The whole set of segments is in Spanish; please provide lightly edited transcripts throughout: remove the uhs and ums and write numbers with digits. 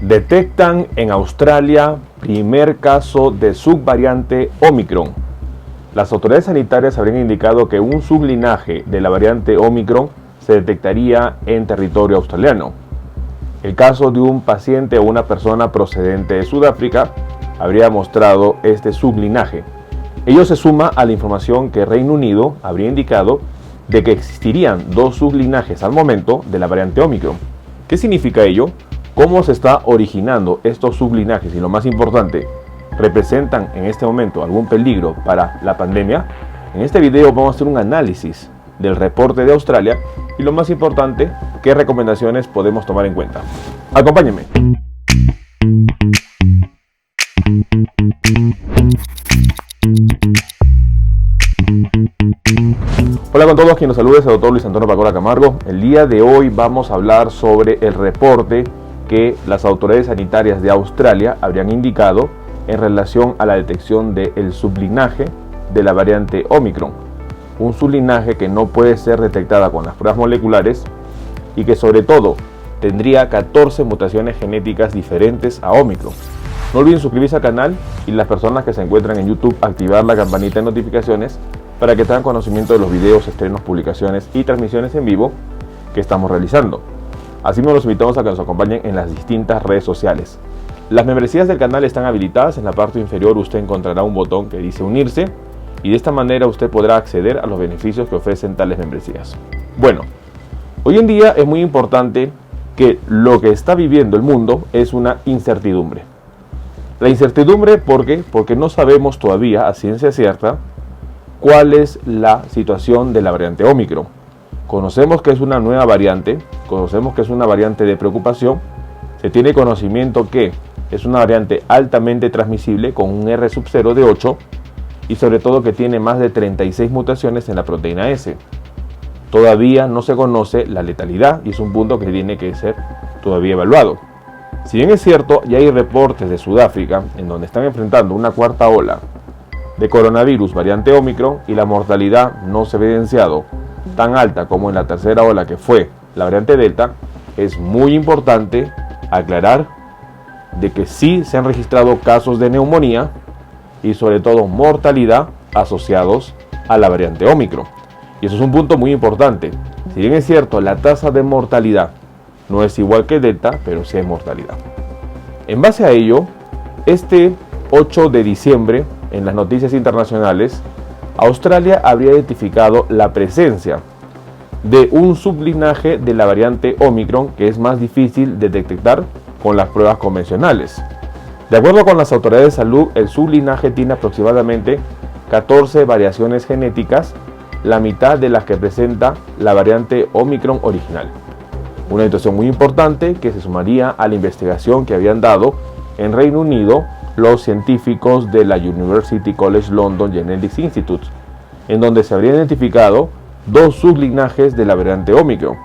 Detectan en Australia primer caso de subvariante Omicron. Las autoridades sanitarias habrían indicado que un sublinaje de la variante Omicron se detectaría en territorio australiano. El caso de un paciente o una persona procedente de Sudáfrica habría mostrado este sublinaje. Ello se suma a la información que Reino Unido habría indicado de que existirían dos sublinajes al momento de la variante Omicron. ¿Qué significa ello? ¿Cómo se está originando estos sublinajes? Y lo más importante, ¿representan en este momento algún peligro para la pandemia? En este video vamos a hacer un análisis del reporte de Australia y lo más importante, qué recomendaciones podemos tomar en cuenta. Acompáñenme. Hola con todos, quien nos saluda es el doctor Luis Antonio Pacora Camargo. El día de hoy vamos a hablar sobre el reporte que las autoridades sanitarias de Australia habrían indicado en relación a la detección del sublinaje de la variante Omicron. Un sublinaje que no puede ser detectada con las pruebas moleculares y que sobre todo tendría 14 mutaciones genéticas diferentes a Omicron. No olviden suscribirse al canal y las personas que se encuentran en YouTube activar la campanita de notificaciones para que tengan conocimiento de los videos, estrenos, publicaciones y transmisiones en vivo que estamos realizando. Así mismo los invitamos a que nos acompañen en las distintas redes sociales. Las membresías del canal están habilitadas. En la parte inferior usted encontrará un botón que dice unirse y de esta manera usted podrá acceder a los beneficios que ofrecen tales membresías. Bueno, hoy en día es muy importante que lo que está viviendo el mundo es una incertidumbre. La incertidumbre, ¿por qué? Porque no sabemos todavía a ciencia cierta cuál es la situación de la variante Omicron. Conocemos que es una nueva variante, conocemos que es una variante de preocupación, se tiene conocimiento que es una variante altamente transmisible con un R sub 0 de 8 y sobre todo que tiene más de 36 mutaciones en la proteína S. Todavía no se conoce la letalidad y es un punto que tiene que ser todavía evaluado. Si bien es cierto, ya hay reportes de Sudáfrica en donde están enfrentando una cuarta ola de coronavirus variante Omicron y la mortalidad no se ha evidenciado tan alta como en la tercera ola que fue la variante Delta, es muy importante aclarar de que sí se han registrado casos de neumonía y sobre todo mortalidad asociados a la variante Omicron. Y eso es un punto muy importante. Si bien es cierto, la tasa de mortalidad no es igual que Delta, pero sí hay mortalidad. En base a ello, este 8 de diciembre, en las noticias internacionales, Australia habría identificado la presencia de un sublinaje de la variante Omicron que es más difícil de detectar con las pruebas convencionales. De acuerdo con las autoridades de salud, el sublinaje tiene aproximadamente 14 variaciones genéticas, la mitad de las que presenta la variante Omicron original. Una situación muy importante que se sumaría a la investigación que habían dado en Reino Unido los científicos de la University College London Genetics Institute, en donde se habrían identificado dos sublinajes de la variante Omicron,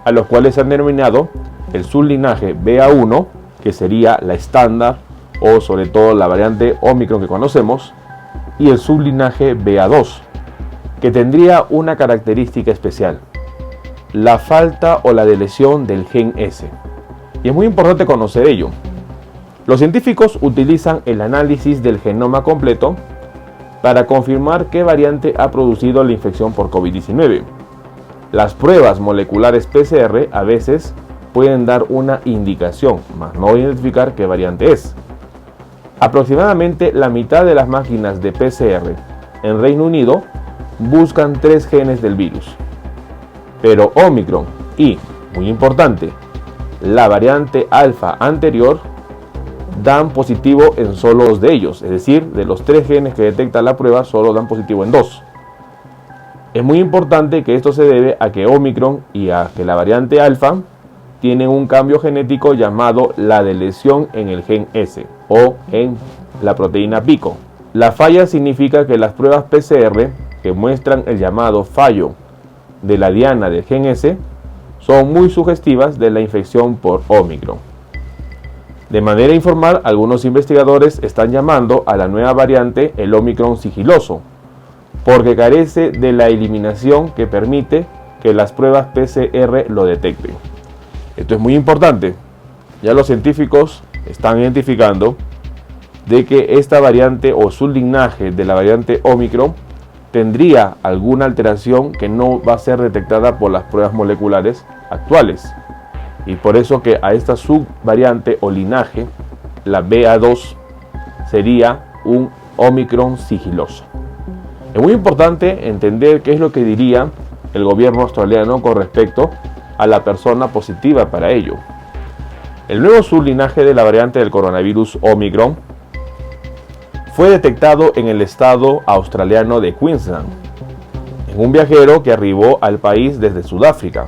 a los cuales se han denominado el sublinaje BA1, que sería la estándar o sobre todo la variante Omicron que conocemos, y el sublinaje BA2, que tendría una característica especial: la falta o la deleción del gen S. Y es muy importante conocer ello. Los científicos utilizan el análisis del genoma completo para confirmar qué variante ha producido la infección por COVID-19. Las pruebas moleculares PCR a veces pueden dar una indicación, mas no identificar qué variante es. Aproximadamente la mitad de las máquinas de PCR en Reino Unido buscan 3 genes del virus. Pero Omicron y, muy importante, la variante alfa anterior dan positivo en solo 2 de ellos, es decir, de los 3 genes que detecta la prueba, solo dan positivo en 2. Es muy importante que esto se debe a que Omicron y a que la variante alfa tienen un cambio genético llamado la deleción en el gen S o en la proteína pico. La falla significa que las pruebas PCR que muestran el llamado fallo de la diana del gen S son muy sugestivas de la infección por Omicron. De manera informal, algunos investigadores están llamando a la nueva variante el Omicron sigiloso, porque carece de la eliminación que permite que las pruebas PCR lo detecten. Esto es muy importante. Ya los científicos están identificando de que esta variante o sublinaje de la variante Omicron tendría alguna alteración que no va a ser detectada por las pruebas moleculares actuales. Y por eso que a esta subvariante o linaje, la BA2, sería un Omicron sigiloso. Es muy importante entender qué es lo que diría el gobierno australiano con respecto a la persona positiva para ello. El nuevo sublinaje de la variante del coronavirus Omicron fue detectado en el estado australiano de Queensland, en un viajero que arribó al país desde Sudáfrica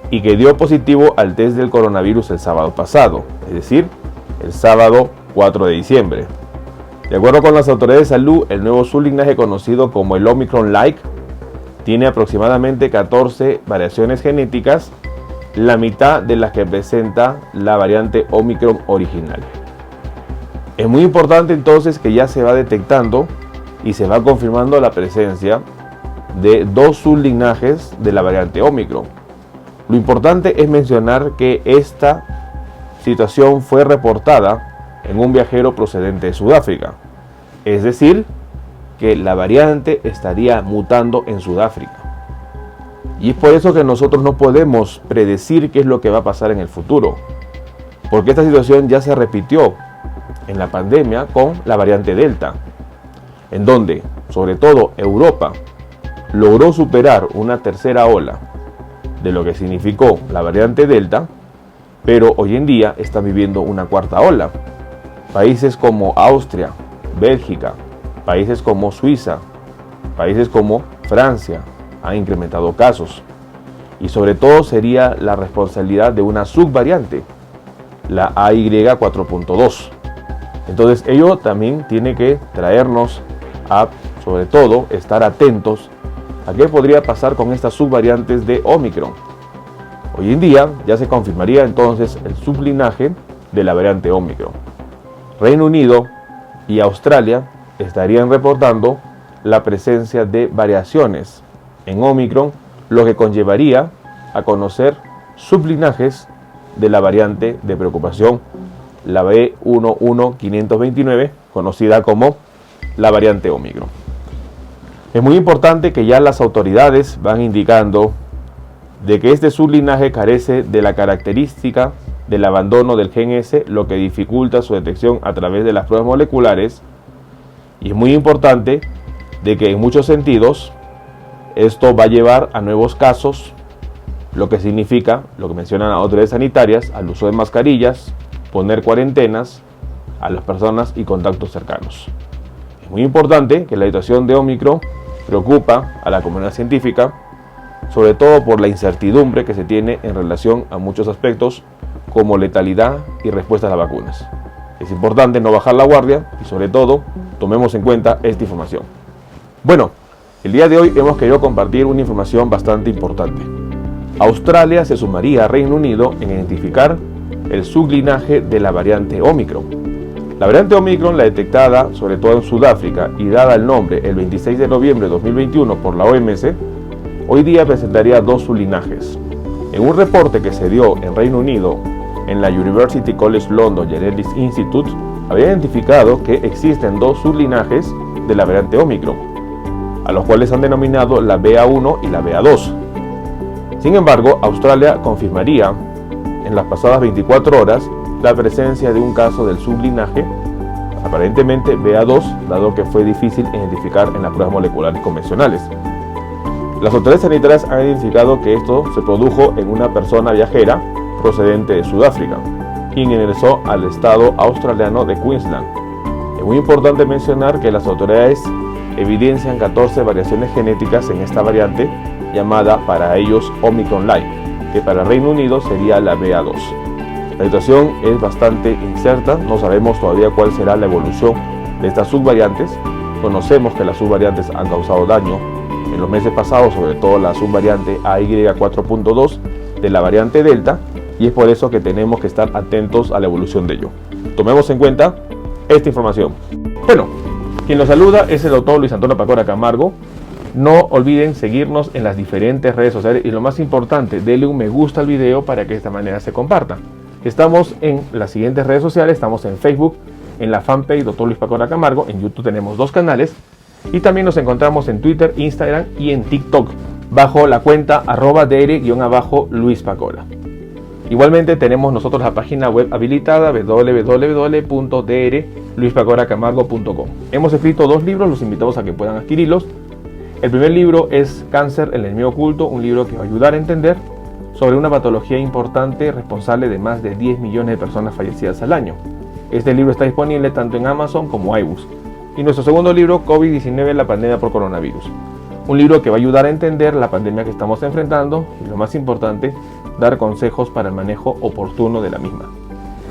y que dio positivo al test del coronavirus el sábado pasado, es decir, el sábado 4 de diciembre. De acuerdo con las autoridades de salud, el nuevo sublinaje conocido como el Omicron-like tiene aproximadamente 14 variaciones genéticas, la mitad de las que presenta la variante Omicron original. Es muy importante entonces que ya se va detectando y se va confirmando la presencia de dos sublinajes de la variante Omicron. Lo importante es mencionar que esta situación fue reportada en un viajero procedente de Sudáfrica. Es decir, que la variante estaría mutando en Sudáfrica. Y es por eso que nosotros no podemos predecir qué es lo que va a pasar en el futuro. Porque esta situación ya se repitió en la pandemia con la variante Delta, en donde, sobre todo, Europa logró superar una tercera ola de lo que significó la variante Delta, pero hoy en día están viviendo una cuarta ola. Países como Austria, Bélgica, países como Suiza, países como Francia han incrementado casos. Y sobre todo sería la responsabilidad de una subvariante, la AY4.2. Entonces ello también tiene que traernos a, sobre todo, estar atentos a qué podría pasar con estas subvariantes de Omicron. Hoy en día ya se confirmaría entonces el sublinaje de la variante Omicron. Reino Unido y Australia estarían reportando la presencia de variaciones en Omicron, lo que conllevaría a conocer sublinajes de la variante de preocupación, la B11529, conocida como la variante Omicron. Es muy importante que ya las autoridades van indicando de que este sublinaje carece de la característica del abandono del gen S, lo que dificulta su detección a través de las pruebas moleculares. Y es muy importante de que en muchos sentidos esto va a llevar a nuevos casos, lo que significa, lo que mencionan las autoridades sanitarias, al uso de mascarillas, poner cuarentenas a las personas y contactos cercanos. Es muy importante que la situación de Omicron preocupa a la comunidad científica, sobre todo por la incertidumbre que se tiene en relación a muchos aspectos como letalidad y respuesta a las vacunas. Es importante no bajar la guardia y sobre todo tomemos en cuenta esta información. Bueno, el día de hoy hemos querido compartir una información bastante importante. Australia se sumaría a Reino Unido en identificar el sublinaje de la variante Omicron. La variante Omicron, la detectada sobre todo en Sudáfrica y dada el nombre el 26 de noviembre de 2021 por la OMS, hoy día presentaría dos sublinajes. En un reporte que se dio en Reino Unido en la University College London Genetics Institute, había identificado que existen dos sublinajes de la variante Omicron, a los cuales han denominado la BA1 y la BA2. Sin embargo, Australia confirmaría en las pasadas 24 horas la presencia de un caso del sublinaje, aparentemente BA2, dado que fue difícil identificar en las pruebas moleculares convencionales. Las autoridades sanitarias han identificado que esto se produjo en una persona viajera procedente de Sudáfrica, quien ingresó al estado australiano de Queensland. Es muy importante mencionar que las autoridades evidencian 14 variaciones genéticas en esta variante llamada para ellos Omicron-like, que para Reino Unido sería la BA2. La situación es bastante incierta, no sabemos todavía cuál será la evolución de estas subvariantes. Conocemos que las subvariantes han causado daño en los meses pasados, sobre todo la subvariante AY4.2 de la variante Delta, y es por eso que tenemos que estar atentos a la evolución de ello. Tomemos en cuenta esta información. Bueno, quien los saluda es el doctor Luis Antonio Pacora Camargo. No olviden seguirnos en las diferentes redes sociales y lo más importante, denle un me gusta al video para que de esta manera se comparta. Estamos en las siguientes redes sociales, estamos en Facebook, en la fanpage Dr. Luis Pacora Camargo, en YouTube tenemos 2 canales y también nos encontramos en Twitter, Instagram y en TikTok bajo la cuenta @dr_Luis Pacora. Igualmente tenemos nosotros la página web habilitada www.drluispacoracamargo.com. Hemos escrito 2 libros, los invitamos a que puedan adquirirlos. El primer libro es Cáncer, el enemigo oculto, un libro que va a ayudar a entender sobre una patología importante responsable de más de 10 millones de personas fallecidas al año. Este libro está disponible tanto en Amazon como iBooks. Y nuestro segundo libro, COVID-19, la pandemia por coronavirus. Un libro que va a ayudar a entender la pandemia que estamos enfrentando y, lo más importante, dar consejos para el manejo oportuno de la misma.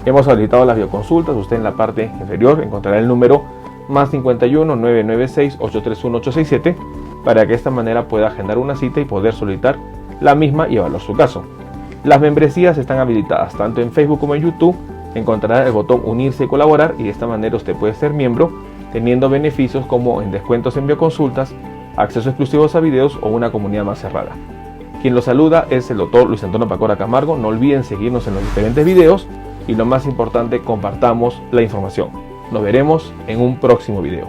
Hemos habilitado las videoconsultas. Usted en la parte inferior encontrará el número +51 996 831 867 para que de esta manera pueda agendar una cita y poder solicitar la misma y evaluar su caso. Las membresías están habilitadas tanto en Facebook como en YouTube. Encontrará el botón unirse y colaborar y de esta manera usted puede ser miembro teniendo beneficios como en descuentos en bioconsultas, acceso exclusivos a videos o una comunidad más cerrada. Quien lo saluda es el Dr. Luis Antonio Pacora Camargo. No olviden seguirnos en los diferentes videos y lo más importante, compartamos la información. Nos veremos en un próximo video.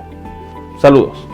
Saludos.